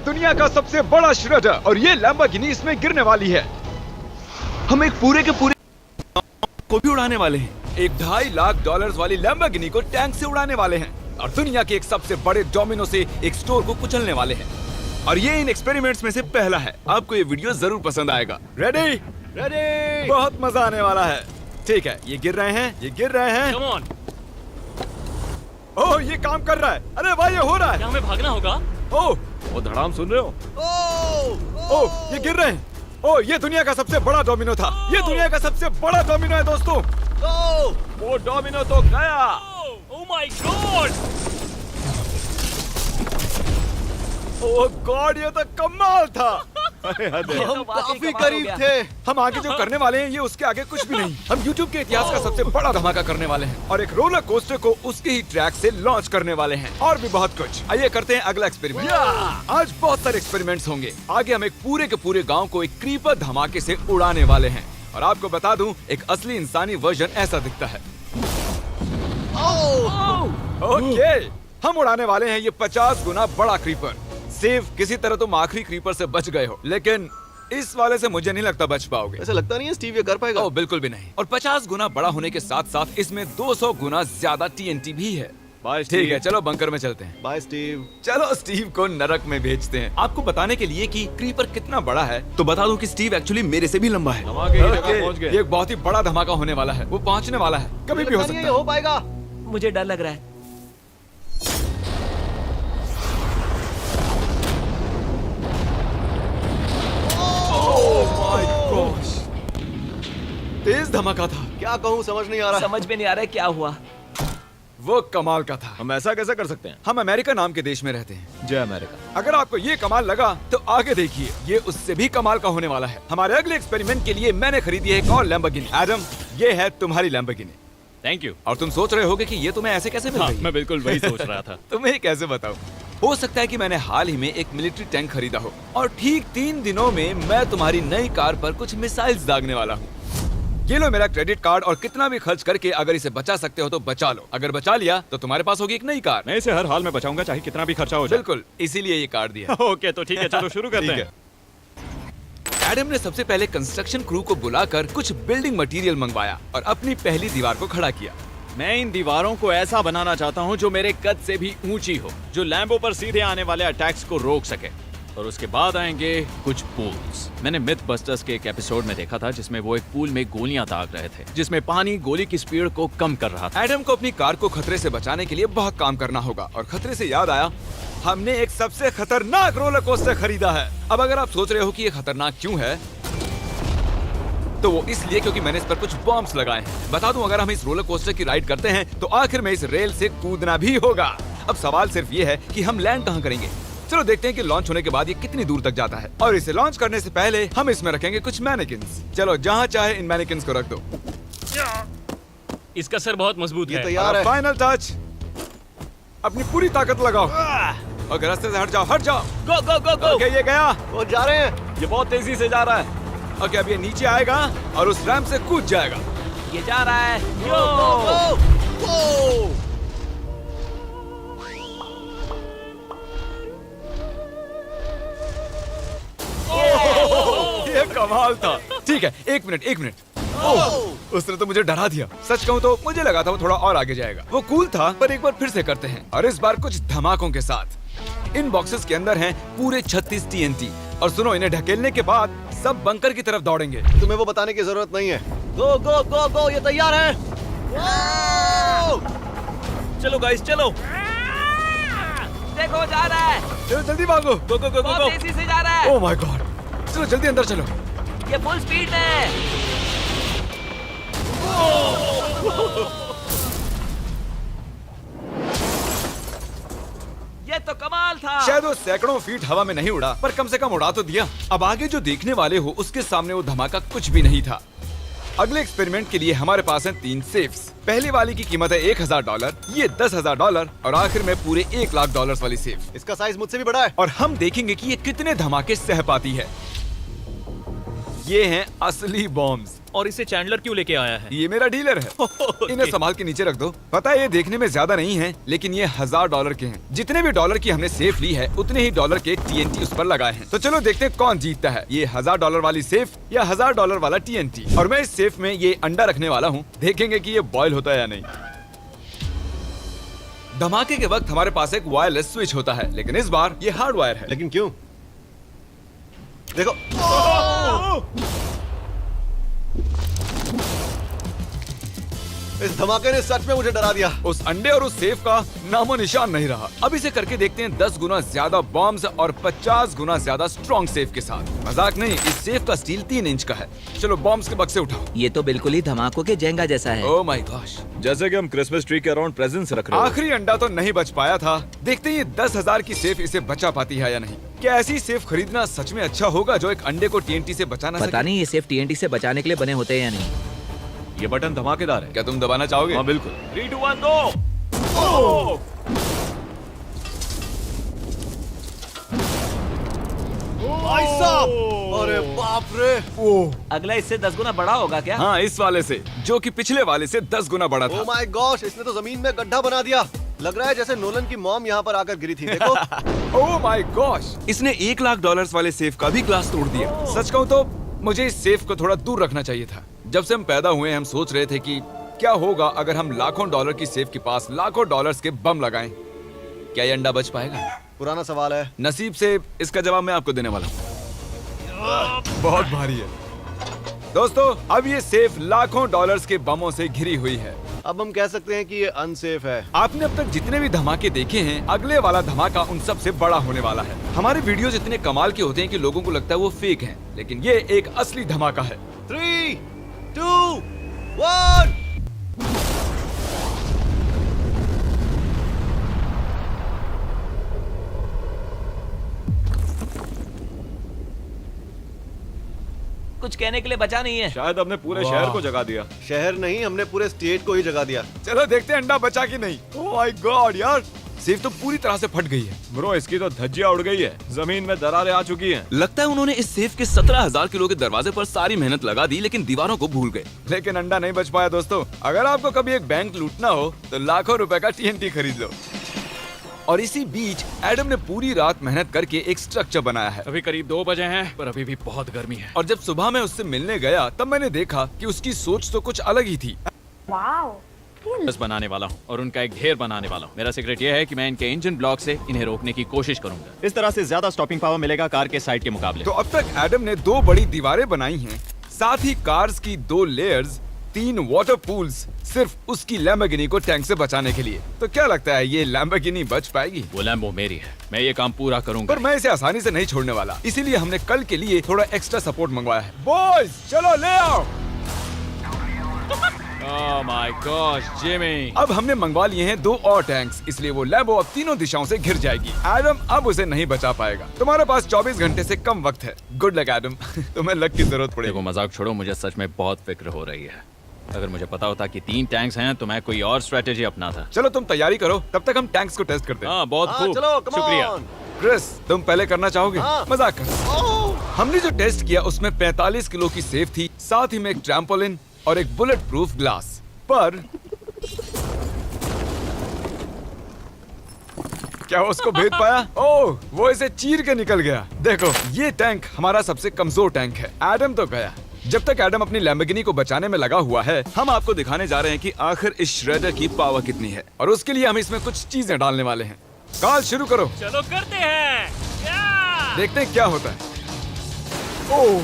दुनिया का सबसे बड़ा श्रेडर और ये लैम्बोर्गिनी इसमें गिरने वाली है। हम एक पूरे के पूरे को भी उड़ाने वाले हैं। एक $2.5 लाख वाली लैम्बोर्गिनी को टैंक से उड़ाने वाले हैं और दुनिया के एक सबसे बड़े डोमिनो से एक स्टोर को कुचलने वाले हैं। और ये इन एक्सपेरिमेंट्स में से पहला है। आपको ये वीडियो जरूर पसंद आएगा। रेडी? रेडी। बहुत मजा आने वाला है। ठीक है, ये गिर रहे हैं, ये गिर रहे हैं। Come on. ओह, ये काम कर रहा है। अरे वाह, ये हो रहा है। क्या हमें भागना होगा? ओह, वो धड़ाम सुन रहे हो? ओह, ये गिर रहे हैं। ओह, ये दुनिया का सबसे बड़ा डोमिनो था। ये दुनिया का सबसे बड़ा डोमिनो है दोस्तों। वो डोमिनो तो गया। Oh my God! Oh God, ये तो कमाल था। हम काफी करीब थे। हम आगे जो करने वाले हैं ये उसके आगे कुछ भी नहीं। हम YouTube के इतिहास का सबसे बड़ा धमाका करने वाले हैं और एक रोलर कोस्टर को उसके ही ट्रैक से लॉन्च करने वाले हैं और भी बहुत कुछ। आइए करते हैं अगला एक्सपेरिमेंट। आज बहुत सारे एक्सपेरिमेंट्स होंगे। आगे हम एक पूरे के पूरे गांव को एक क्रीपर धमाके से उड़ाने वाले हैं और आपको बता दूं, एक असली इंसानी वर्जन ऐसा दिखता है। ओके, हम उड़ाने वाले हैं ये 50 गुना बड़ा क्रीपर। सेफ, किसी तरह तुम आखिरी क्रीपर से बच गए हो, लेकिन इस वाले से मुझे नहीं लगता बच पाओगे। ऐसा लगता नहीं है स्टीव ये कर पाएगा। ओह बिल्कुल भी नहीं। और 50 गुना बड़ा होने के साथ साथ इसमें 200 गुना ज्यादा TNT भी है। बाय ठीक है, चलो बंकर में चलते हैं। Bye Steve. चलो स्टीव को नरक में भेजते हैं। आपको बताने के लिए कि क्रीपर कितना बड़ा है तो बता दूं कि स्टीव एक्चुअली मेरे से भी लंबा है। धमाके की जगह ओके, पहुंच गए। ये एक बहुत ही बड़ा धमाका होने वाला है। वो पहुंचने वाला है, कभी भी हो सकता है। हो पाएगा। मुझे डर लग रहा है। तेज धमाका था। क्या कहूँ समझ नहीं आ रहा। समझ में नहीं आ रहा है क्या हुआ। वो कमाल का था। हम ऐसा कैसे कर सकते हैं? हम अमेरिका नाम के देश में रहते हैं। जय अमेरिका। अगर आपको ये कमाल लगा तो आगे देखिए, ये उससे भी कमाल का होने वाला है। हमारे अगले एक्सपेरिमेंट के लिए मैंने खरीदी है एक और लैम्बोर्गिनी। एडम, ये है तुम्हारी लैम्बोर्गिनी। Thank you. और तुम सोच रहे होगे कि ये तुम्हें ऐसे कैसे मिल हाँ, गई? मैं बिल्कुल वही सोच रहा था। तुम्हें कैसे बताऊं? हो सकता है कि मैंने हाल ही में एक मिलिट्री टैंक खरीदा हो और ठीक 3 दिनों में मैं तुम्हारी नई कार पर कुछ मिसाइल्स दागने वाला हूँ। ये लो मेरा क्रेडिट कार्ड और कितना भी खर्च करके अगर इसे बचा सकते हो तो बचा लो। अगर बचा लिया तो तुम्हारे पास होगी एक नई कार। मैं इसे हर हाल में बचाऊंगा, चाहे कितना भी खर्चा हो जाए। बिल्कुल, इसीलिए ये कार्ड दिया। ओके, तो ठीक है, चलो शुरू करते ठीक हैं। है। एडम ने सबसे पहले कंस्ट्रक्शन क्रू को बुलाकर कुछ बिल्डिंग मटेरियल मंगवाया और अपनी पहली दीवार को खड़ा किया। मैं इन दीवारों को ऐसा बनाना चाहता हूँ जो मेरे कद से भी ऊंची हो, जो लैम्बो पर सीधे आने वाले अटैक्स को रोक सके। और उसके बाद आएंगे कुछ पूल्स। मैंने मिथ बस्टर्स के एक एपिसोड में देखा था जिसमें वो एक पूल में गोलियां दाग रहे थे, जिसमें पानी गोली की स्पीड को कम कर रहा था। एडम को अपनी कार को खतरे से बचाने के लिए बहुत काम करना होगा और खतरे से याद आया, हमने एक सबसे खतरनाक रोलर कोस्टर खरीदा है। अब अगर आप सोच रहे हो कि ये खतरनाक क्यों है, तो वो इसलिए क्योंकि मैंने इस पर कुछ बॉम्ब्स लगाए हैं। बता दूं, अगर हम इस रोलर कोस्टर की राइड करते हैं तो आखिर में इस रेल से कूदना भी होगा। अब सवाल सिर्फ ये है कि हम लैंड कहाँ करेंगे। चलो देखते हैं कि लॉन्च होने के बाद ये कितनी दूर तक जाता है। और इसे लॉन्च करने से पहले हम इसमें रखेंगे कुछ मैनेकिन्स। चलो जहाँ चाहे इन मैनेकिन्स को रख दो। इसका सर बहुत मजबूत ये है। तैयार है। फाइनल टच, अपनी पूरी ताकत लगाओ। ओके, रास्ते से हट जाओ, हट जाओ। गो गो गो गो। ओके, ये गया। वो जा रहे हैं। ये बहुत तेजी से जा रहा है। ओके, अब ये नीचे आएगा और उस रैंप से कूद जाएगा। ये जा रहा है। ये कमाल था। ठीक है, एक मिनट। ओह, उसने तो मुझे डरा दिया। सच कहूँ तो मुझे लगा था वो थोड़ा और आगे जाएगा। वो कूल था, पर एक बार फिर से करते हैं और इस बार कुछ धमाकों के साथ। इन बॉक्सेस के अंदर हैं पूरे 36 TNT और सुनो, इन्हें ढकेलने के बाद सब बंकर की तरफ दौड़ेंगे। तुम्हें वो बताने की जरूरत नहीं है। गो गो गो गो, ये तैयार है। चलो गाइस, चलो। देखो जा रहा है। चलो जल्दी भागो। गो गो गो गो बहुत गो। तेजी से जा रहा है। ओह माय गॉड, चलो जल्दी अंदर चलो। ये फुल स्पीड में। ये तो कमाल था। शायद वो सैकड़ों फीट हवा में नहीं उड़ा, पर कम से कम उड़ा तो दिया। अब आगे जो देखने वाले हो उसके सामने वो धमाका कुछ भी नहीं था। अगले एक्सपेरिमेंट के लिए हमारे पास हैं 3 सेफ्स। पहली वाली की कीमत है $1000, ये $10,000 और आखिर में पूरे $1,00,000 वाली सेफ। इसका साइज मुझसे भी बड़ा है। और हम देखेंगे कि ये कितने धमाके सह पाती है। ये हैं असली बॉम्ब्स। और इसे चैंडलर क्यों लेके आया है? ये मेरा डीलर है। इन्हें संभाल के नीचे रख दो। पता है ये देखने में ज्यादा नहीं है, लेकिन ये $1000 के हैं। जितने भी डॉलर की हमने सेफ ली है, उतने ही डॉलर के TNT उस पर लगाए हैं। तो चलो देखते हैं कौन जीतता है, ये $1000 वाली सेफ या $1000 वाला TNT। और मैं इस सेफ में ये अंडा रखने वाला हूँ, देखेंगे कि ये बॉयल होता है या नहीं। धमाके के वक्त हमारे पास एक वायरलेस स्विच होता है, लेकिन इस बार ये हार्ड वायर है। लेकिन क्यों? देखो, इस धमाके ने सच में मुझे डरा दिया। उस अंडे और उस सेफ का नामो निशान नहीं रहा। अब इसे करके देखते हैं 10 गुना ज्यादा बॉम्ब्स और 50 गुना ज्यादा स्ट्रॉन्ग सेफ के साथ। मजाक नहीं, इस सेफ का स्टील 3 इंच का है। चलो बॉम्ब्स के बक्से उठाओ। ये तो बिल्कुल ही धमाकों के जेंगा जैसा है। ओह माय गॉश, जैसे कि हम क्रिसमस ट्री के अराउंड प्रेजेंट्स रख रहे हैं। आखिरी अंडा तो नहीं बच पाया था। देखते हैं ये 10,000 की सेफ इसे बचा पाती है या नहीं। क्या ऐसी सेफ खरीदना सच में अच्छा होगा जो एक अंडे को TNT से बचा ना पता सके? नहीं ये सेफ TNT से बचाने के लिए बने होते हैं या नहीं। ये बटन धमाकेदार है। क्या तुम दबाना चाहोगे? हाँ बिल्कुल। 3, 2, 1 दो। भाई साहब, अरे बाप रे। अगला इससे 10 गुना बड़ा होगा क्या? हाँ, इस वाले से, जो कि पिछले वाले से 10 गुना बड़ा ओह था। माय गॉश, इसने तो जमीन में गड्ढा बना दिया। लग रहा है जैसे नोलन की मॉम यहाँ पर आकर गिरी थी। देखो। ओह माय गॉश, इसने $1,00,000 वाले सेफ का भी ग्लास तोड़ दिया। सच कहूँ तो मुझे इस सेफ को थोड़ा दूर रखना चाहिए था। जब से हम पैदा हुए हम सोच रहे थे कि क्या होगा अगर हम लाखों डॉलर की सेफ के पास लाखों डॉलर्स के बम लगाएं। क्या ये अंडा बच पाएगा? पुराना सवाल है। नसीब से इसका जवाब मैं आपको देने वाला हूँ। बहुत भारी है दोस्तों। अब ये सेफ लाखों डॉलर्स के बमों से घिरी हुई है। अब हम कह सकते हैं कि ये अनसेफ है। आपने अब तक जितने भी धमाके देखे हैं, अगले वाला धमाका उन सब से बड़ा होने वाला है। हमारे वीडियोस इतने कमाल के होते हैं कि लोगों को लगता है वो फेक हैं, लेकिन ये एक असली धमाका है। 3, 2, 1। कुछ कहने के लिए बचा नहीं है। शायद हमने पूरे शहर को जगा दिया। शहर नहीं, हमने पूरे स्टेट को ही जगा दिया। चलो देखते हैं अंडा बचा कि नहीं। ओह माय गॉड यार, सेफ तो पूरी तरह से फट गई है। ब्रो, इसकी तो धज्जियां उड़ गई है। जमीन में दरारें आ चुकी हैं। लगता है उन्होंने इस सेफ के 17,000 किलो के दरवाजे पर सारी मेहनत लगा दी, लेकिन दीवारों को भूल गए। लेकिन अंडा नहीं बच पाया दोस्तों। अगर आपको कभी एक बैंक लूटना हो तो लाखों रुपए का TNT खरीद लो। और इसी बीच एडम ने पूरी रात मेहनत करके एक स्ट्रक्चर बनाया है। अभी करीब 2 बजे हैं, पर अभी भी बहुत गर्मी है। और जब सुबह मैं उससे मिलने गया तब मैंने देखा कि उसकी सोच तो कुछ अलग ही थी। बस बनाने वाला हूँ और उनका एक ढेर बनाने वाला हूँ। मेरा सीक्रेट ये है कि मैं इनके इंजन ब्लॉक से इन्हें रोकने की कोशिश करूंगा। इस तरह से ज्यादा स्टॉपिंग पावर मिलेगा कार के साइड के मुकाबले। तो अब तक एडम ने 2 बड़ी दीवारें बनाई हैं, साथ ही कार्स की 2 लेयर्स, 3 वाटर पूल्स, सिर्फ उसकी लैम्बोर्गिनी को टैंक से बचाने के लिए। तो क्या लगता है ये लैम्बोर्गिनी बच पाएगी? वो लैम्बो मेरी है, मैं ये काम पूरा करूंगा। पर मैं इसे आसानी से नहीं छोड़ने वाला, इसीलिए हमने कल के लिए थोड़ा एक्स्ट्रा सपोर्ट मंगवाया है। बॉयज चलो ले आओ। Oh my gosh Jimmy. अब हमने मंगवा लिए हैं 2 और टैंक्स, इसलिए वो लैम्बो अब तीनों दिशाओं से घिर जाएगी। एडम अब उसे नहीं बचा पाएगा। तुम्हारे पास 24 घंटे से कम वक्त है। Good luck Adam. तुम्हें लक की जरूरत पड़ेगी। देखो मजाक छोड़ो, मुझे सच में बहुत फिक्र हो रही है। अगर मुझे पता होता कि 3 टैंक्स हैं तो मैं कोई और स्ट्रेटेजी अपनाता। चलो तुम तैयारी करो, तब तक हम टैंक्स को टेस्ट करते हैं। हाँ बहुत खूब, चलो, come शुक्रिया। on। क्रिस तुम पहले करना चाहोगे? हाँ। मजाक कर। ओह, हमने जो टेस्ट किया उसमें 45 किलो की सेफ थी, साथ ही में एक ट्रैम्पोलिन और एक बुलेट प्रूफ ग्लास। पर क्या उसको भेद पाया? ओह, वो इसे चीर के निकल गया। देखो ये टैंक हमारा सबसे कमजोर टैंक है। एडम तो गया। जब तक एडम अपनी लैम्बोर्गिनी को बचाने में लगा हुआ है, हम आपको दिखाने जा रहे हैं कि आखिर इस श्रेडर की पावर कितनी है, और उसके लिए हम इसमें कुछ चीजें डालने वाले हैं। कॉल शुरू करो। चलो करते हैं। देखते हैं क्या होता है। ओह,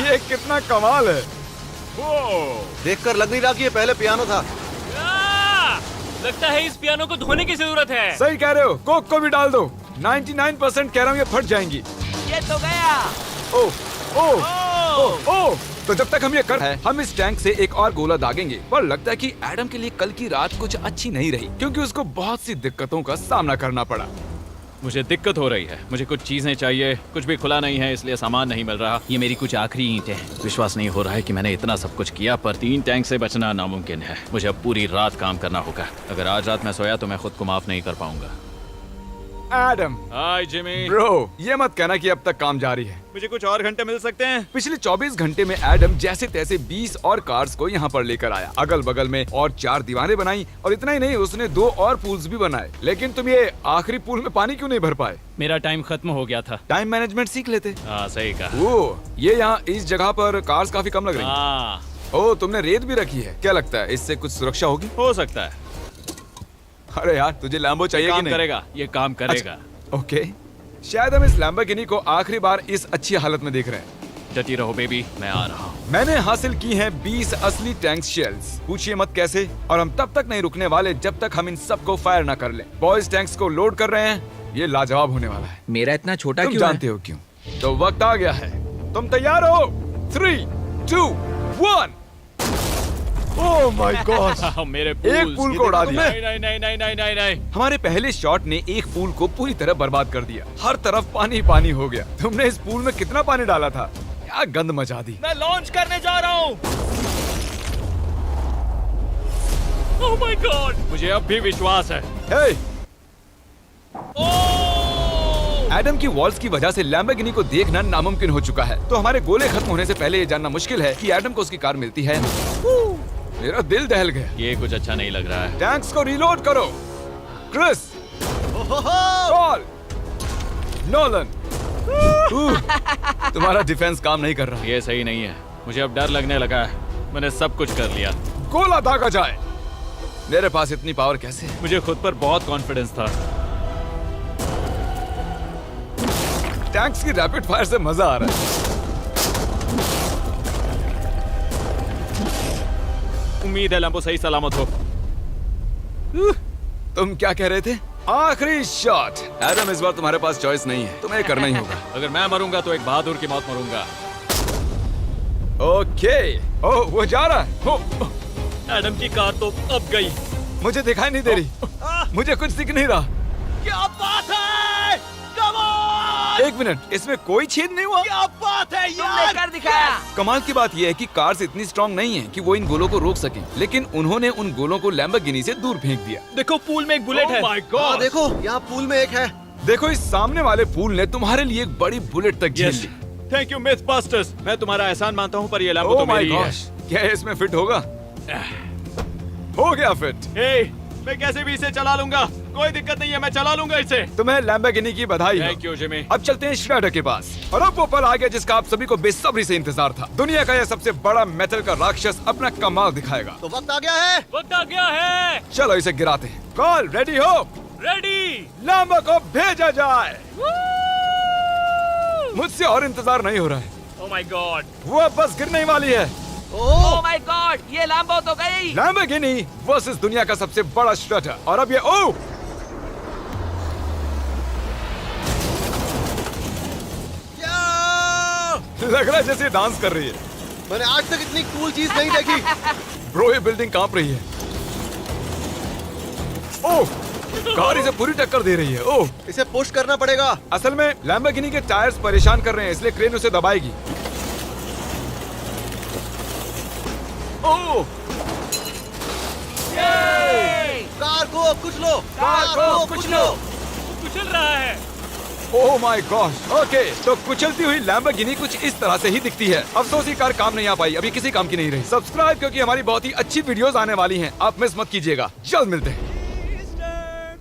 ये कितना कमाल है। देखकर लग नहीं रहा कि ये पहले पियानो था। लगता है इस पियानो को धोने की जरूरत है। सही कह रहे हो, कोक को भी डाल दो। 99% कह रहा हूँ ये फट जाएंगी। ये तो गया। ओह ओह ओह ओह। तो जब तक हम ये कर हम इस टैंक से एक और गोला दागेंगे। पर लगता है कि एडम के लिए कल की रात कुछ अच्छी नहीं रही, क्योंकि उसको बहुत सी दिक्कतों का सामना करना पड़ा। मुझे दिक्कत हो रही है। मुझे कुछ चीजें चाहिए, कुछ भी खुला नहीं है इसलिए सामान नहीं मिल रहा। ये मेरी कुछ आखिरी ईंटें हैं। विश्वास नहीं हो रहा है कि मैंने इतना सब कुछ किया, पर 3 टैंक से बचना नामुमकिन है। मुझे अब पूरी रात काम करना होगा। अगर आज रात मैं सोया तो मैं खुद को माफ नहीं कर पाऊंगा। एडम। हाय जिमी। ब्रो, ये मत कहना कि अब तक काम जारी है। मुझे कुछ और घंटे मिल सकते हैं? पिछले 24 घंटे में एडम जैसे तैसे 20 और कार्स को यहाँ पर लेकर आया। अगल बगल में और 4 दीवारें बनाई और इतना ही नहीं, उसने 2 और पूल्स भी बनाए। लेकिन तुम ये आखिरी पूल में पानी क्यों नहीं भर पाए? मेरा टाइम खत्म हो गया था। टाइम मैनेजमेंट सीख लेते। हाँ सही कहा। ओ, ये यहाँ इस जगह पर कार्स काफी कम लग रही हैं। हाँ ओ, तुमने रेत भी रखी है। क्या लगता है इससे कुछ सुरक्षा होगी? हो सकता है। अरे यार, तुझे लैम्बो चाहिए कि काम नहीं? करेगा, ये काम करेगा। अच्छा, ओके। शायद हम इस लैम्बोर्गिनी को आखिरी बार इस अच्छी हालत में देख रहे हैं। डटी रहो बेबी, मैं आ रहा हूँ। मैंने हासिल की हैं 20 असली टैंक शेल्स। पूछिए मत कैसे, और हम तब तक नहीं रुकने वाले जब तक हम इन सबको फायर ना कर लें। बॉयज टैंक्स को लोड कर रहे हैं। ये लाजवाब होने वाला है। मेरा इतना छोटा तुम क्यों जानते हो क्यों? तो वक्त आ गया है। तुम तैयार हो? 3, 2, 1। Oh my God! मेरे एक पूल को उड़ा दिया। नहीं नहीं नहीं नहीं नहीं नहीं नहीं। हमारे पहले शॉट ने एक पूल को पूरी तरह बर्बाद कर दिया। हर तरफ पानी पानी हो गया। तुमने इस पूल में कितना पानी डाला था? क्या गंद मचा दी। मैं लॉन्च करने जा रहा हूँ। Oh my God! मुझे अब भी विश्वास है। हे! ओह! एडम की वॉल्स की वजह से लैम्बोर्गिनी को देखना नामुमकिन हो चुका है। तो हमारे गोले खत्म होने से पहले ये जानना मुश्किल है कि एडम को उसकी कार मिलती है। मेरा दिल दहल गया। ये कुछ अच्छा नहीं लग रहा है। टैंक्स को रीलोड करो। Chris, Paul, Nolan. तुम्हारा डिफेंस काम नहीं कर रहा। ये सही नहीं है। मुझे अब डर लगने लगा है। मैंने सब कुछ कर लिया। गोला दागा जाए। मेरे पास इतनी पावर कैसे है? मुझे खुद पर बहुत कॉन्फिडेंस था। टैंक्स की रैपिड फायर से मजा आ रहा है। उम्मीद है लंबो सही सलामत हो। तुम क्या कह रहे थे? आखिरी शॉट। एडम, इस बार तुम्हारे पास चॉइस नहीं है, तुम्हें करना ही होगा। अगर मैं मरूंगा तो एक बहादुर की मौत मरूंगा। ओके। ओह, वो जा रहा है। ओह, एडम की कार तो अब गई। मुझे दिखाई नहीं दे रही। मुझे कुछ दिख नहीं रहा। क्या बात है? Come on! एक मिनट, इसमें कोई छेद नहीं हुआ। क्या बात है तुमने कर दिखाया। कमाल की बात यह है कि कार्स इतनी स्ट्रांग नहीं है कि वो इन गोलों को रोक सकें, लेकिन उन्होंने उन गोलों को लैम्बोर्गिनी से दूर फेंक दिया। देखो पूल में एक बुलेट है। माय हाँ गॉड! देखो, यहाँ पूल में एक है। देखो, इस सामने वाले पूल ने तुम्हारे लिए एक बड़ी बुलेट तक झेल ली। Thank you Myth Busters. मैं तुम्हारा एहसान मानता हूँ, पर ये लैम्बो ओह तो माय मेरी है। गॉश, क्या ये इसमें फिट होगा? हो गया फिट। हे, मैं कैसे भी इसे चला लूंगा। कोई दिक्कत नहीं है, मैं चला लूंगा इसे। तुम्हें लैम्बोर्गिनी की बधाई हो। Thank you Jimmy. अब चलते हैं श्रेडर के पास। और अब वो पल आ गया जिसका आप सभी को बेसब्री से इंतजार था। दुनिया का यह सबसे बड़ा मेटल का राक्षस अपना कमाल दिखाएगा। तो वक्त आ गया है। वक्त आ गया है। चलो इसे गिराते हैं। कॉल रेडी हो? रेडी। लैम्बो को भेजा जाए। मुझसे और इंतजार नहीं हो रहा है। Oh my God! वो अब बस गिरने ही वाली है। Oh my God! ये लैम्बो तो गई। लैम्बोर्गिनी वर्सेस दुनिया का सबसे बड़ा श्रेडर। और अब ये ओ लग रहा है जैसे डांस कर रही है। मैंने आज तक इतनी कूल चीज नहीं देखी। ब्रो, ये बिल्डिंग कांप रही है। ओह, कार इसे पूरी टक्कर दे रही है। ओह, इसे पुश करना पड़ेगा। असल में लैम्बोर्गिनी के टायर्स परेशान कर रहे हैं, इसलिए क्रेन उसे दबाएगी। ओह, कार को कुचलो। कार को कुचलो। कुचल रहा है। Oh my God. ओके, तो कुचलती हुई लैम्बोर्गिनी कुछ इस तरह से ही दिखती है। अफसोस ये कार काम नहीं आ पाई, अभी किसी काम की नहीं रही। सब्सक्राइब, क्योंकि हमारी बहुत ही अच्छी वीडियोस आने वाली हैं। आप मिस मत कीजिएगा। जल्द मिलते हैं।